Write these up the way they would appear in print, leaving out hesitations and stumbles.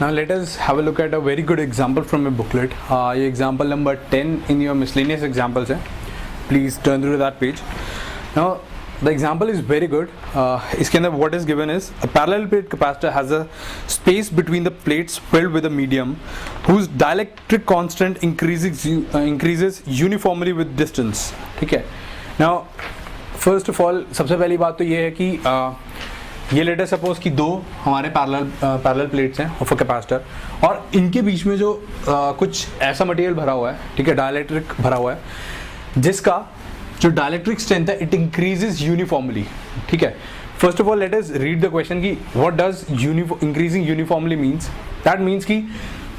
Now let us have a look at a very good example from a booklet. ये example number 10 in your miscellaneous examples है. Please turn to that page. Now the example is very good. इसके अंदर what is given is a parallel plate capacitor has a space between the plates filled with a medium whose dielectric constant increases uniformly with distance. ठीक है. Now first of all सबसे पहली बात तो ये है कि ये लेटर सपोज कि दो हमारे पैरेलल प्लेट्स हैं ऑफ अ कैपेसिटर और इनके बीच में जो कुछ ऐसा मटेरियल भरा हुआ है, ठीक है, डाइलेक्ट्रिक भरा हुआ है जिसका जो डाइलेक्ट्रिक स्ट्रेंथ है इट इंक्रीजेस यूनिफॉर्मली. ठीक है. First of all let us read the question कि what does increasing uniformly means. That means कि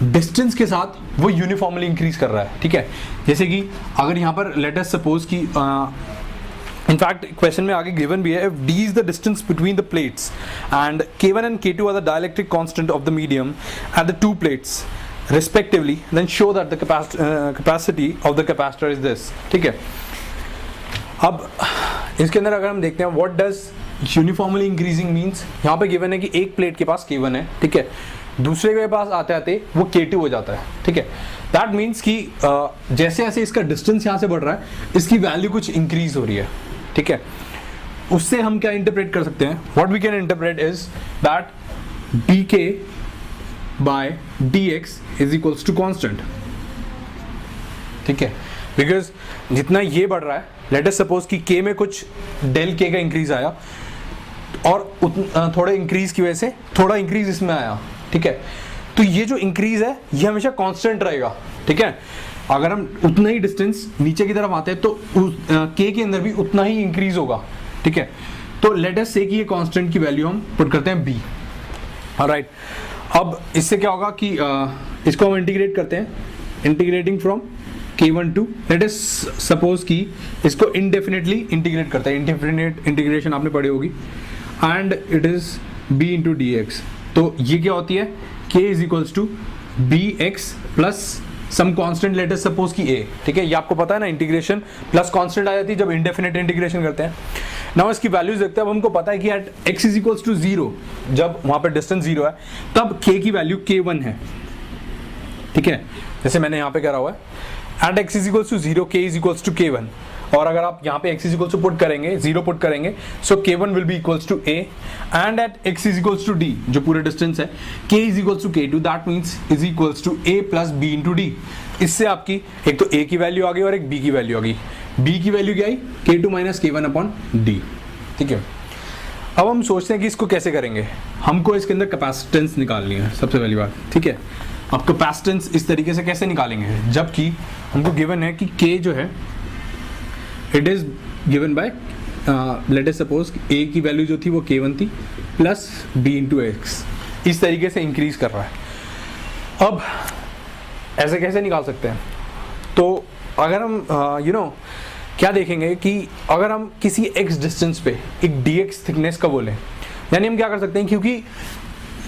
डिस्टेंस के साथ वो यूनिफॉर्मली इंक्रीज कर रहा है. ठीक है. जैसे कि अगर यहाँ पर लेट अस सपोज कि इनफैक्ट क्वेश्चन में आगे गिवन भी है, if d is the distance between the plates and k1 and k2 are the dielectric constant of the medium at the two plates respectively, then show that the capacity of the capacitor is this. ठीक है. अब इसके अंदर अगर हम देखते हैं what does uniformly increasing means, यहाँ पे गिवन है कि एक प्लेट के पास k1 है, ठीक है, दूसरे के पास आते आते वो k2 हो जाता है. ठीक है. दैट मीन्स कि जैसे जैसे इसका डिस्टेंस यहाँ से बढ़ रहा है इसकी वैल्यू कुछ इंक्रीज हो रही है. ठीक है. उससे हम क्या इंटरप्रेट कर सकते हैं, what we can interpret is that dk by dx is equals to constant. ठीक है. बिकॉज जितना ये बढ़ रहा है, लेट अस सपोज कि k में कुछ डेल k का इंक्रीज आया और थोड़ा इंक्रीज की वजह से थोड़ा इंक्रीज इसमें आया. ठीक है. तो ये जो इंक्रीज है ये हमेशा कांस्टेंट रहेगा. ठीक है. अगर हम उतना ही डिस्टेंस नीचे की तरफ आते हैं तो k के अंदर भी उतना ही इंक्रीज होगा. ठीक है. तो लेट अस से कि ये कांस्टेंट की वैल्यू हम पुट करते हैं b. ऑलराइट. अब इससे क्या होगा कि इसको हम इंटीग्रेट करते हैं, integrating from k1 to, let us suppose कि इसको इनडेफिनेटली इंटीग्रेट करते हैं. इनडेफिनेट इंटीग्रेशन आपने पढ़ी होगी. And it is b into d x. तो ये क्या होती है, k is equals to b x plus some constant, let us suppose कि a. ठीक है. ये आपको पता है ना, इंटीग्रेशन प्लस कांस्टेंट आ जाती है जब इंडेफिनेट इंटीग्रेशन करते हैं. नाउ इसकी वैल्यूज देखते हैं. अब हमको पता है कि at x is equals to 0, जब वहां पर डिस्टेंस 0 है तब k की वैल्यू k1 है. ठीक है. जैसे मैंने यहाँ पे करा हुआ है, at x is equals to 0 k is equals to k1. और अगर आप यहाँ पे x is equals to put करेंगे, 0 पुट करेंगे, so k1 will be equals to a and at x is equals to d, जो पूरे डिस्टेंस है, k is equals to k2, that means is equals to a plus b into d. इससे आपकी एक तो a की value आ गई और एक b की वैल्यू आ गई. b की वैल्यू क्या आई, k2 minus k1 upon d. ठीक है. अब हम सोचते हैं कि इसको कैसे करेंगे. हमको इसके अंदर कैपेसिटेंस निकालनी है सबसे पहली बात. ठीक है. अब कैपेसिटेंस इस तरीके से कैसे निकालेंगे, जबकि हमको गिवन है कि k जो है it is given by let us suppose a की वैल्यू जो थी वो k1 थी प्लस b इंटू एक्स. इस तरीके से इंक्रीज कर रहा है. अब ऐसे कैसे निकाल सकते हैं, तो अगर हम क्या देखेंगे कि अगर हम किसी x डिस्टेंस पे एक dx थिकनेस का बोलें, यानी हम क्या कर सकते हैं, क्योंकि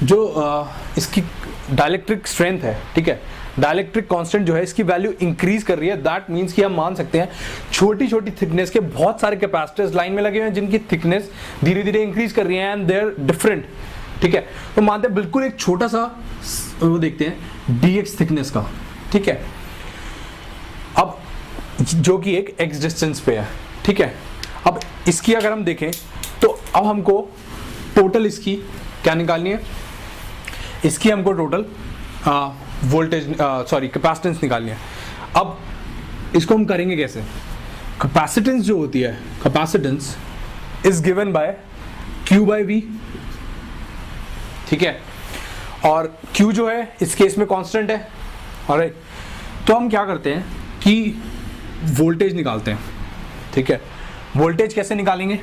जो इसकी डाइलेक्ट्रिक स्ट्रेंथ है, ठीक है, डाइलेक्ट्रिक कांस्टेंट जो है इसकी वैल्यू इंक्रीज कर रही है. दैट मींस कि हम मान सकते हैं छोटी छोटी थिकनेस के बहुत सारे कैपेसिटर्स लाइन में लगे हुए हैं जिनकी थिकनेस धीरे धीरे इंक्रीज कर रही है एंड दे आर डिफरेंट. ठीक है. तो मानते हैं बिल्कुल एक छोटा सा वो देखते हैं dx थिकनेस का. ठीक है. अब जो कि एक x डिस्टेंस पे है. ठीक है. अब इसकी अगर हम देखें तो अब हमको टोटल इसकी क्या निकालनी है, इसकी हमको टोटल वोल्टेज कैपेसिटेंस निकालनी है. अब इसको हम करेंगे कैसे, कैपेसिटेंस जो होती है, capacitance is given by Q by V. ठीक है. और Q जो है इस केस में कांस्टेंट है. ऑलराइट. तो हम क्या करते हैं कि वोल्टेज निकालते हैं. ठीक है. वोल्टेज कैसे निकालेंगे,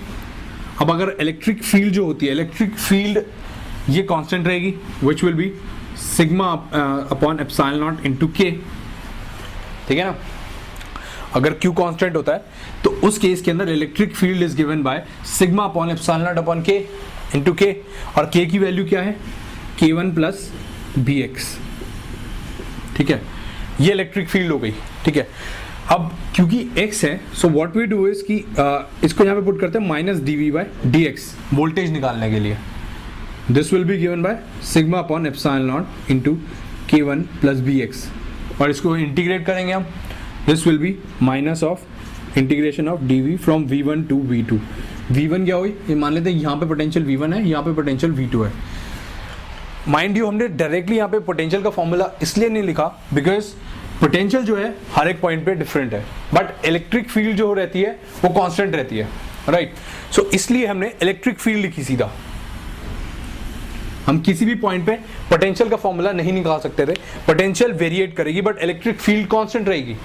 अब अगर इलेक्ट्रिक फील्ड जो होती है, इलेक्ट्रिक फील्ड ये कांस्टेंट रहेगी which will be sigma upon epsilon not into k. ठीक है ना. अगर Q कांस्टेंट होता है तो उस केस के अंदर electric field is given by sigma upon epsilon naught upon k into k. और k की वैल्यू क्या है, k1 प्लस bx. ठीक है. ये इलेक्ट्रिक फील्ड हो गई. ठीक है. अब क्योंकि x है, so what we do is कि इसको यहाँ पे पुट करते हैं minus dv by dx voltage निकालने के लिए. This will be given by sigma upon epsilon not into k1 plus bx, और इसको इंटीग्रेट करेंगे हम, this will be minus of integration of dv from v1 to v2। v1 क्या हुई, ये मान लेते हैं यहाँ पे पोटेंशियल v1 है, यहाँ पे पोटेंशियल v2 है। माइंड यू हमने डायरेक्टली यहाँ पे पोटेंशियल का फॉर्मूला इसलिए नहीं लिखा बिकॉज पोटेंशियल जो है हर एक पॉइंट पे डिफरेंट है, बट इलेक्ट्रिक फील्ड जो रहती है वो कांस्टेंट रहती है, राइट। सो इसलिए हमने इलेक्ट्रिक फील्ड लिखी सीधा। हम किसी भी पॉइंट पे पोटेंशियल का फॉर्मूला नहीं निकाल सकते थे, पोटेंशियल वेरिएट करेगी बट इलेक्ट्रिक फील्ड कांस्टेंट रहेगी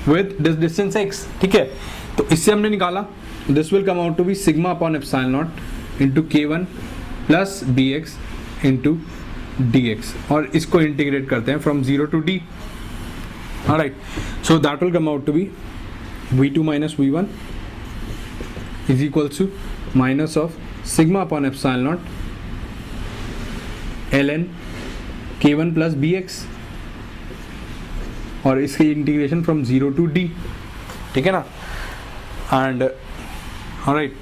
विद दिस डिस्टेंस x, ठीक है। तो इससे हमने निकाला, this will come out to be sigma upon epsilon not into k1 plus bx into dx, और इसको इंटीग्रेट करते हैं from 0 to d, alright. So that will come out to be v2 minus v1 is equals to minus of sigma upon epsilon not ln k1 plus bx, और इसकी integration from 0 to d, ठीक है ना। And alright,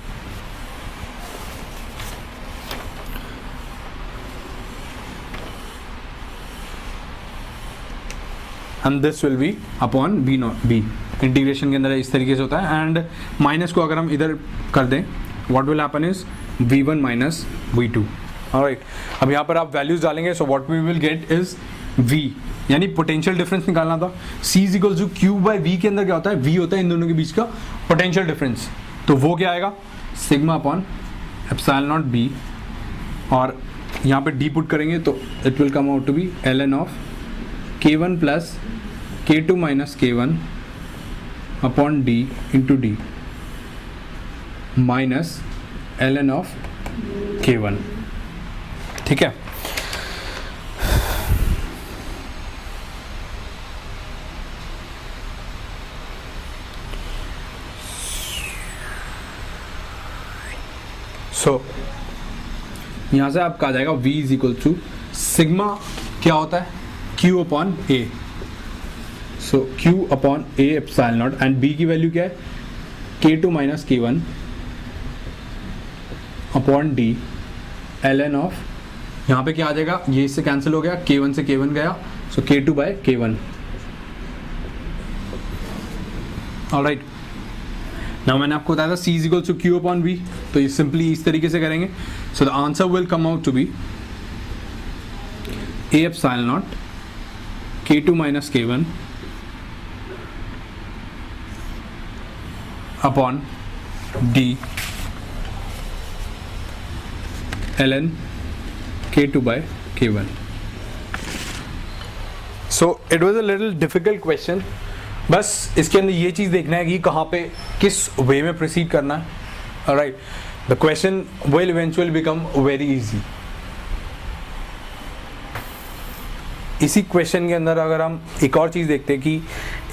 and this will B upon b not b, integration के अंदर इस तरीके से होता है। एंड माइनस को अगर हम इधर कर दें, what will happen is v1 minus v2, alright. अब यहाँ पर आप वैल्यूज डालेंगे, so what we will get is v, यानी पोटेंशियल डिफरेंस निकालना था। c is equal to q by v के अंदर क्या होता है, v होता है इन दोनों के बीच का पोटेंशियल डिफरेंस, तो वो क्या आएगा sigma upon epsilon not b, और यहाँ पे d पुट करेंगे तो it will come out to be ln of k1 plus k2 minus k1 upon d into d minus ln of k1, ठीक है। सो यहां से आपका आ जाएगा v is equal to sigma क्या होता है q upon a, so q upon a epsilon not, and b की वैल्यू क्या है k2 minus k1 upon d ln of, यहाँ पे क्या आ जाएगा, ये इससे कैंसिल हो गया, k1 से k1 गया, सो k2 bye k1, alright. Now मैंने आपको बताया था c is equal to q upon v, तो ये सिंपली इस तरीके से करेंगे, so the answer will come out to be a epsilon not k2 minus k1 upon d ln k2 by k1. So it was a little difficult question. बस इसके अंदर ये चीज़ देखना है कि कहाँ पे किस वे में प्रोसीड करना है, right. The question will eventually become very easy. इसी क्वेश्चन के अंदर अगर हम एक और चीज़ देखते हैं कि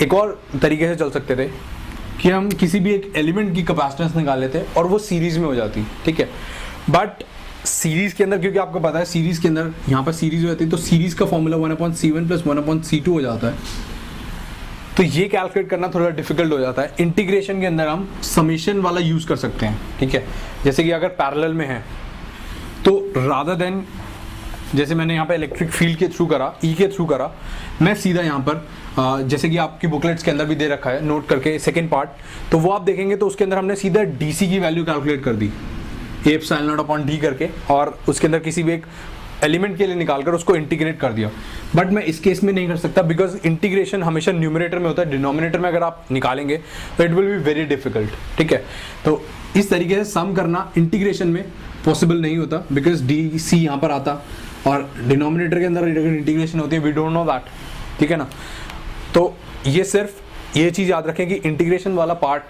एक और तरीके से चल सकते थे कि हम किसी भी एक एलिमेंट की कैपेसिटेंस निकाल लेते और वो सीरीज में हो जाती, ठीक है। बट सीरीज के अंदर, क्योंकि आपको पता है सीरीज के अंदर यहाँ पर सीरीज हो जाती है, तो सीरीज का फॉर्मूला 1/c1 प्लस 1/c2 हो जाता है, तो ये कैलकुलेट करना थोड़ा डिफिकल्ट हो जाता है। इंटीग्रेशन के अंदर हम समेशन वाला यूज कर सकते हैं, ठीक है। जैसे कि अगर पैरेलल में है तो रादर देन, जैसे मैंने यहाँ पे इलेक्ट्रिक फील्ड के थ्रू करा, ई के थ्रू करा, मैं सीधा यहाँ पर जैसे कि आपकी बुकलेट्स के अंदर भी दे रखा है नोट करके सेकंड पार्ट, तो वो आप देखेंगे तो उसके अंदर हमने सीधा डीसी की वैल्यू कैलकुलेट कर दी A epsilon naught upon D करके, और उसके अंदर किसी भी एक एलिमेंट के लिए निकालकर उसको इंटीग्रेट कर दिया। बट मैं इस केस में नहीं कर सकता बिकॉज इंटीग्रेशन हमेशा न्यूमरेटर में होता है, डिनोमिनेटर में अगर आप निकालेंगे तो it will be very difficult, ठीक है। तो इस तरीके से सम करना इंटीग्रेशन में पॉसिबल नहीं होता बिकॉज डी सी यहाँ पर आता और डिनोमिनेटर के अंदर इंटीग्रेशन होती है, वी डोंट नो दैट, ठीक है ना। तो ये सिर्फ ये चीज़ याद रखें कि इंटीग्रेशन वाला पार्ट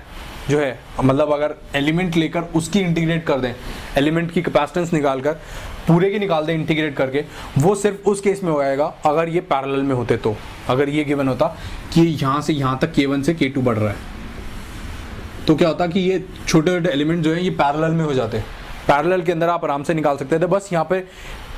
जो है, मतलब अगर एलिमेंट लेकर उसकी इंटीग्रेट कर दें, एलिमेंट की कैपेसिटेंस निकालकर पूरे की निकाल दें इंटीग्रेट करके, वो सिर्फ उस केस में हो जाएगा अगर ये पैरेलल में होते। तो अगर ये गिवन होता कि यहाँ से यहाँ तक k1 से k2 बढ़ रहा है, तो क्या होता कि ये छोटे छोटे एलिमेंट जो है ये पैरेलल में हो जाते। पैरेलल के अंदर आप आराम से निकाल सकते थे, बस यहाँ पे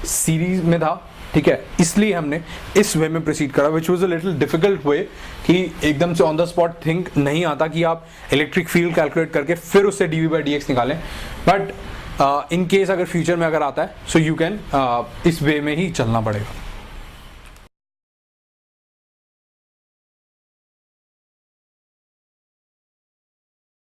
सीरीज में था, ठीक है, इसलिए हमने इस वे में प्रोसीड करा, which was a little difficult way कि एकदम से ऑन द स्पॉट थिंक नहीं आता कि आप इलेक्ट्रिक फील्ड कैलकुलेट करके फिर उससे dv/dx निकालें। बट इन केस अगर फ्यूचर में अगर आता है, सो यू कैन इस वे में ही चलना पड़ेगा.